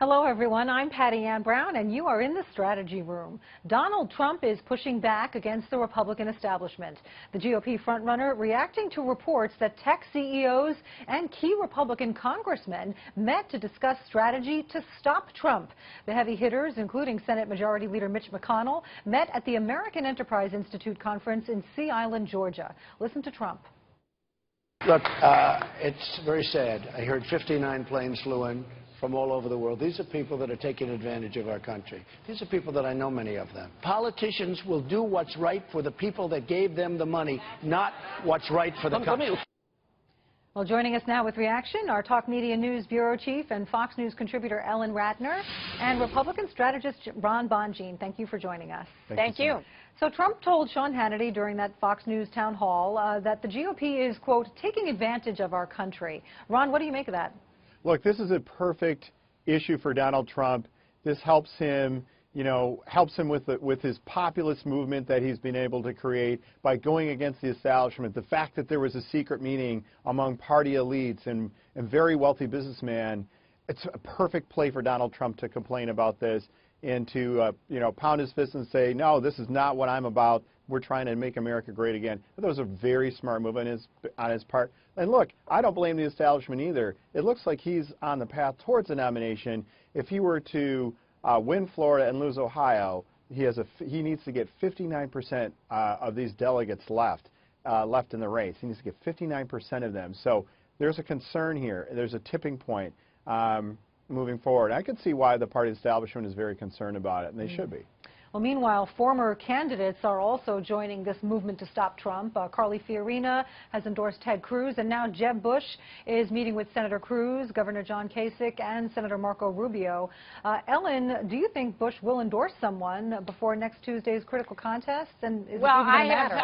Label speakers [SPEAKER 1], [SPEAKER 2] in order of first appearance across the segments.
[SPEAKER 1] Hello, everyone. I'm Patty Ann Brown, and you are in the strategy room. Donald Trump is pushing back against the Republican establishment. The GOP frontrunner reacting to reports that tech CEOs and key Republican congressmen met to discuss strategy to stop Trump. The heavy hitters, including Senate Majority Leader Mitch McConnell, met at the American Enterprise Institute conference in Sea Island, Georgia. Listen to Trump.
[SPEAKER 2] Look, it's very sad. I heard 59 planes flew in from all over the world. These are people that are taking advantage of our country. These are people that I know, many of them. Politicians will do what's right for the people that gave them the money, not what's right for the country.
[SPEAKER 1] Well, joining us now with reaction, our Talk Media News Bureau Chief and Fox News contributor Ellen Ratner and Republican strategist Ron Bonjean. Thank you for joining us.
[SPEAKER 3] Thank you.
[SPEAKER 1] So Trump told Sean Hannity during that Fox News town hall that the GOP is, quote, taking advantage of our country. Ron, what do you make of that?
[SPEAKER 4] Look, this is a perfect issue for Donald Trump. This helps him, with his populist movement that he's been able to create by going against the establishment. The fact that there was a secret meeting among party elites and very wealthy businessmen, it's a perfect play for Donald Trump to complain about this and to, pound his fist and say, no, this is not what I'm about. We're trying to make America great again. That was a very smart move on his part. And look, I don't blame the establishment either. It looks like he's on the path towards the nomination. If he were to win Florida and lose Ohio, he needs to get 59% of these delegates left in the race. He needs to get 59% of them. So there's a concern here. There's a tipping point moving forward. I can see why the party establishment is very concerned about it, and they should be.
[SPEAKER 1] Well, meanwhile, former candidates are also joining this movement to stop Trump. Carly Fiorina has endorsed Ted Cruz, and now Jeb Bush is meeting with Senator Cruz, Governor John Kasich, and Senator Marco Rubio. Ellen, do you think Bush will endorse someone before next Tuesday's critical contest? And is it even going to matter?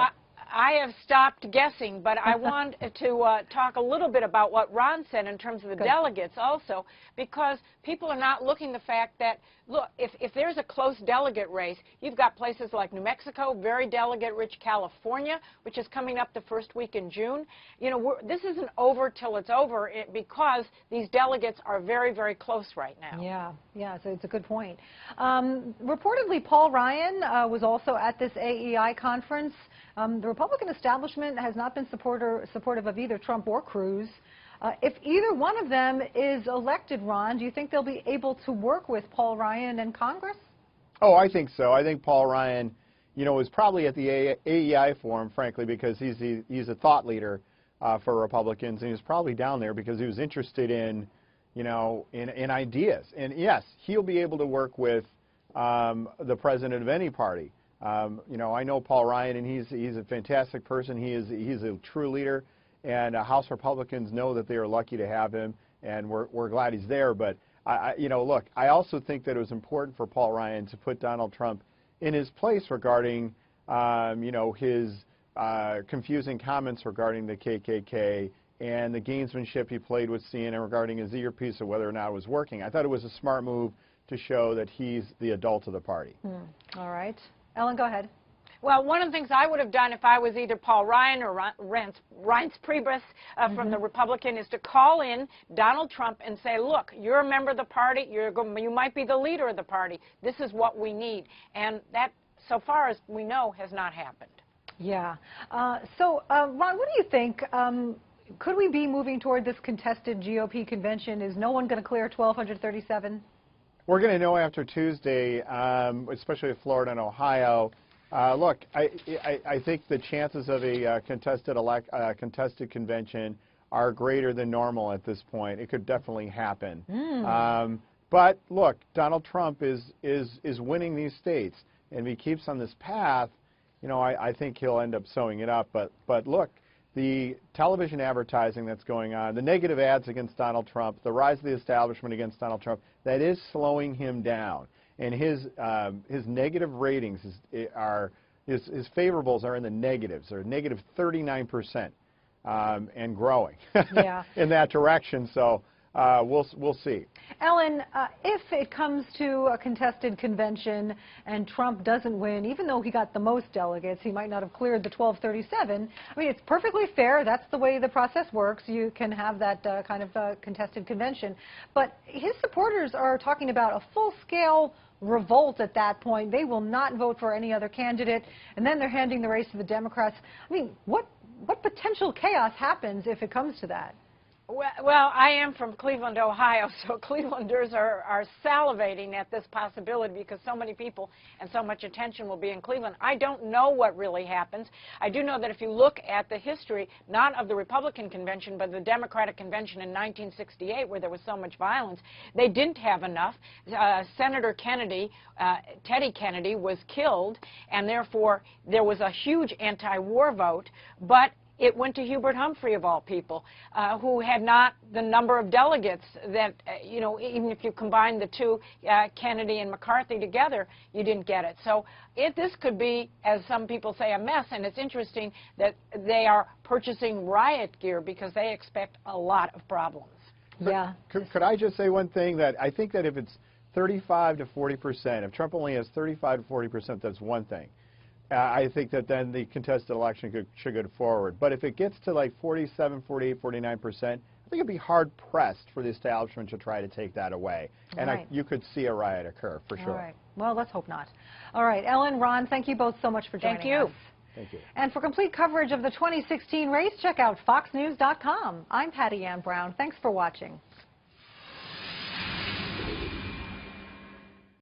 [SPEAKER 3] I have stopped guessing, but I want to talk a little bit about what Ron said in terms of the delegates also, because people are not looking the fact that, look, if there's a close delegate race, you've got places like New Mexico, very delegate-rich California, which is coming up the first week in June. This isn't over till it's over because these delegates are very, very close right now.
[SPEAKER 1] Yeah, so it's a good point. Reportedly, Paul Ryan was also at this AEI conference. The Republican establishment has not been supportive of either Trump or Cruz. If either one of them is elected, Ron, do you think they'll be able to work with Paul Ryan and Congress?
[SPEAKER 4] Oh, I think so. I think Paul Ryan, is probably at the AEI forum, frankly, because he's a thought leader for Republicans, and he's probably down there because he was interested in ideas. And yes, he'll be able to work with the president of any party. I know Paul Ryan, and he's a fantastic person. He's a true leader, and House Republicans know that they are lucky to have him, and we're glad he's there. But look, I also think that it was important for Paul Ryan to put Donald Trump in his place regarding, his confusing comments regarding the KKK and the gamesmanship he played with CNN regarding his earpiece of whether or not it was working. I thought it was a smart move to show that he's the adult of the party.
[SPEAKER 1] All right. Ellen, go ahead.
[SPEAKER 3] Well, one of the things I would have done if I was either Paul Ryan or Reince Priebus from the Republican is to call in Donald Trump and say, look, you're a member of the party. You might be the leader of the party. This is what we need. And that, so far as we know, has not happened.
[SPEAKER 1] Yeah. Ron, what do you think? Could we be moving toward this contested GOP convention? Is no one going to clear 1,237?
[SPEAKER 4] We're going to know after Tuesday, especially with Florida and Ohio. Look, I think the chances of a contested convention are greater than normal at this point. It could definitely happen. But look, Donald Trump is winning these states, and if he keeps on this path, I think he'll end up sewing it up. But look, the television advertising that's going on, the negative ads against Donald Trump, the rise of the establishment against Donald Trump, that is slowing him down. And his negative ratings, his favorables are in the negatives. They're negative 39% and growing in that direction. So we'll see.
[SPEAKER 1] Ellen, if it comes to a contested convention and Trump doesn't win, even though he got the most delegates, he might not have cleared the 1237. I mean, it's perfectly fair. That's the way the process works. You can have that kind of contested convention. But his supporters are talking about a full-scale revolt at that point. They will not vote for any other candidate, and then they're handing the race to the Democrats. I mean, what potential chaos happens if it comes to that?
[SPEAKER 3] Well, I am from Cleveland, Ohio, so Clevelanders are salivating at this possibility because so many people and so much attention will be in Cleveland. I don't know what really happens. I do know that if you look at the history, not of the Republican convention, but the Democratic convention in 1968, where there was so much violence, they didn't have enough. Senator Kennedy, Teddy Kennedy, was killed, and therefore there was a huge anti-war vote, but it went to Hubert Humphrey, of all people, who had not the number of delegates that, you know, even if you combine the two, Kennedy and McCarthy together, you didn't get it. So this could be, as some people say, a mess, and it's interesting that they are purchasing riot gear because they expect a lot of problems.
[SPEAKER 1] Yeah.
[SPEAKER 4] Could I just say one thing? That I think that if it's 35 to 40%, if Trump only has 35 to 40%, that's one thing. I think that then the contested election should go forward. But if it gets to like 47, 48, 49%, I think it'd be hard-pressed for the establishment to try to take that away. And you could see a riot occur, for sure.
[SPEAKER 1] All right. Well, let's hope not. All right. Ellen, Ron, thank you both so much for joining us.
[SPEAKER 4] Thank you.
[SPEAKER 1] And for complete coverage of the 2016 race, check out foxnews.com. I'm Patty Ann Brown. Thanks for watching.